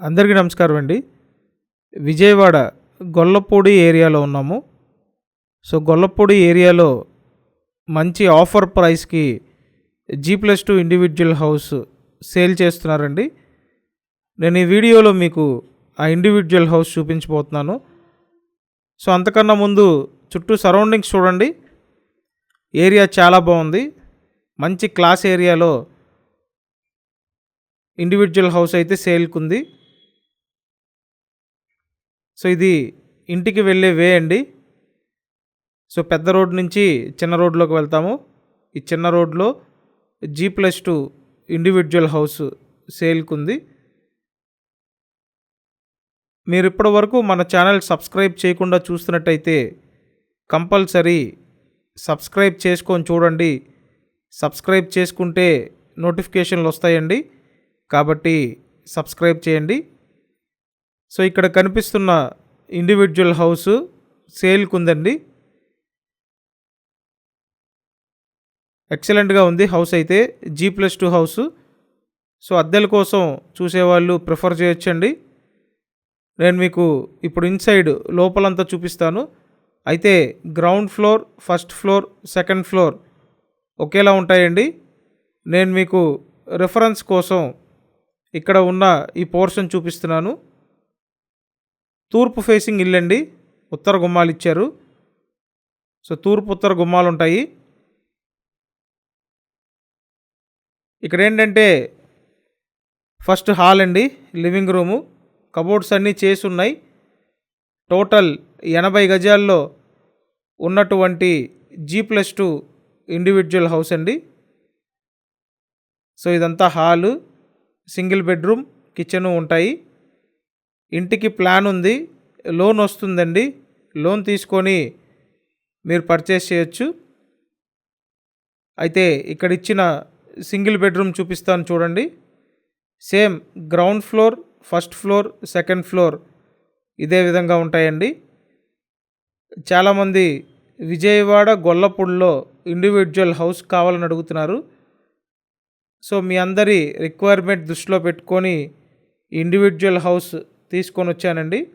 అందరికీ నమస్కారం అండి. విజయవాడ గొల్లపూడి ఏరియాలో ఉన్నాము. సో, గొల్లపూడి ఏరియాలో మంచి ఆఫర్ ప్రైస్‌కి G+2 ఇండివిడ్యువల్ హౌస్ సేల్ చేస్తున్నారండి. నేను ఈ వీడియోలో మీకు ఆ ఇండివిడ్యువల్ హౌస్ చూపించబోతున్నాను. సో, అంతకన్నా ముందు చుట్టూ సరౌండింగ్స్ చూడండి. ఏరియా చాలా బాగుంది. మంచి క్లాస్ ఏరియాలో ఇండివిడ్యువల్ హౌస్ అయితే సేల్‌కుంది. సో, ఇది ఇంటికి వెళ్ళే వే అండి. సో, పెద్ద రోడ్ నుంచి చిన్న రోడ్లోకి వెళ్తాము. ఈ చిన్న రోడ్లో G+2 ఇండివిడ్యువల్ హౌస్ సేల్‌కుంది. మీరు ఇప్పటి వరకు మన ఛానల్ సబ్స్క్రైబ్ చేయకుండా చూస్తున్నట్టయితే కంపల్సరీ సబ్స్క్రైబ్ చేసుకొని చూడండి. సబ్స్క్రైబ్ చేసుకుంటే నోటిఫికేషన్లు వస్తాయండి. కాబట్టి సబ్స్క్రైబ్ చేయండి. సో, ఇక్కడ కనిపిస్తున్న ఇండివిడ్యువల్ హౌస్ సేల్‌కుందండి. ఎక్సలెంట్గా ఉంది హౌస్ అయితే. G+2 house. సో, అద్దెల కోసం చూసేవాళ్ళు ప్రిఫర్ చేయొచ్చండి. నేను మీకు ఇప్పుడు ఇన్సైడ్ లోపలంతా చూపిస్తాను. అయితే ground floor, first floor, second floor ఒకేలా ఉంటాయండి. నేను మీకు రిఫరెన్స్ కోసం ఇక్కడ ఉన్న ఈ పోర్షన్ చూపిస్తున్నాను. తూర్పు ఫేసింగ్ ఇల్లండి. ఉత్తర గుమ్మాలు ఇచ్చారు. సో, తూర్పు ఉత్తర గుమ్మాలు ఉంటాయి. ఇక్కడ ఏంటంటే ఫస్ట్ హాల్ అండి, లివింగ్ రూము, కబోర్డ్స్ అన్నీ చేసి ఉన్నాయి. టోటల్ 80 గజాల్లో ఉన్నటువంటి G+2 ఇండివిడ్యువల్ హౌస్ అండి. సో, ఇదంతా హాలు, సింగిల్ బెడ్రూమ్, కిచెను ఉంటాయి. ఇంటికి ప్లాన్ ఉంది, లోన్ వస్తుందండి. లోన్ తీసుకొని మీరు పర్చేస్ చేయొచ్చు. అయితే ఇక్కడ ఇచ్చిన సింగిల్ బెడ్రూమ్ చూపిస్తాను చూడండి. Same ground floor, first floor, second floor ఇదే విధంగా ఉంటాయండి. చాలామంది విజయవాడ గొల్లపూడిలో ఇండివిడ్యువల్ హౌస్ కావాలని అడుగుతున్నారు. సో, మీ అందరి రిక్వైర్మెంట్ దృష్టిలో పెట్టుకొని ఇండివిడ్యువల్ హౌస్ తీసుకొని వచ్చానండి.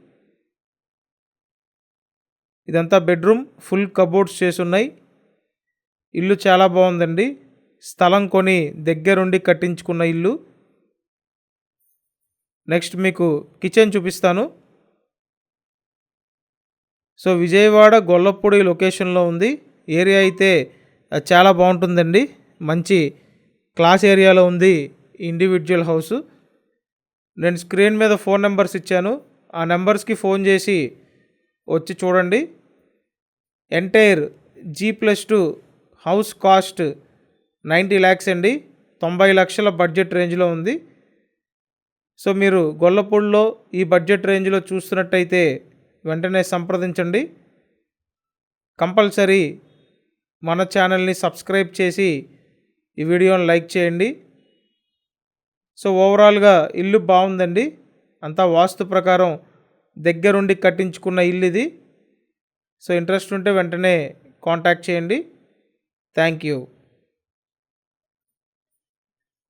ఇదంతా బెడ్రూమ్, ఫుల్ కబోర్డ్స్ చేసి ఉన్నాయి. ఇల్లు చాలా బాగుందండి. స్థలం కొని దగ్గరుండి కట్టించుకున్న ఇల్లు. నెక్స్ట్ మీకు కిచెన్ చూపిస్తాను. సో, విజయవాడ గొల్లపూడి లొకేషన్లో ఉంది. ఏరియా అయితే చాలా బాగుంటుందండి. మంచి క్లాస్ ఏరియాలో ఉంది ఇండివిడ్యువల్ హౌస్. నేను స్క్రీన్ మీద ఫోన్ నెంబర్స్ ఇచ్చాను. ఆ నెంబర్స్కి ఫోన్ చేసి వచ్చి చూడండి. Entire G+2 house cost 90 lakhs అండి. 90 లక్షల బడ్జెట్ రేంజ్లో ఉంది. సో, మీరు గొల్లపూడిలో ఈ బడ్జెట్ రేంజ్లో చూస్తున్నట్టయితే వెంటనే సంప్రదించండి. కంపల్సరీ మన ఛానల్ని సబ్స్క్రైబ్ చేసి ఈ వీడియోని లైక్ చేయండి. సో, ఓవరాల్గా ఇల్లు బాగుందండి. అంతా వాస్తు ప్రకారం దగ్గరుండి కట్టించుకున్న ఇల్లు ఇది. సో, ఇంట్రెస్ట్ ఉంటే వెంటనే కాంటాక్ట్ చేయండి. Thank you.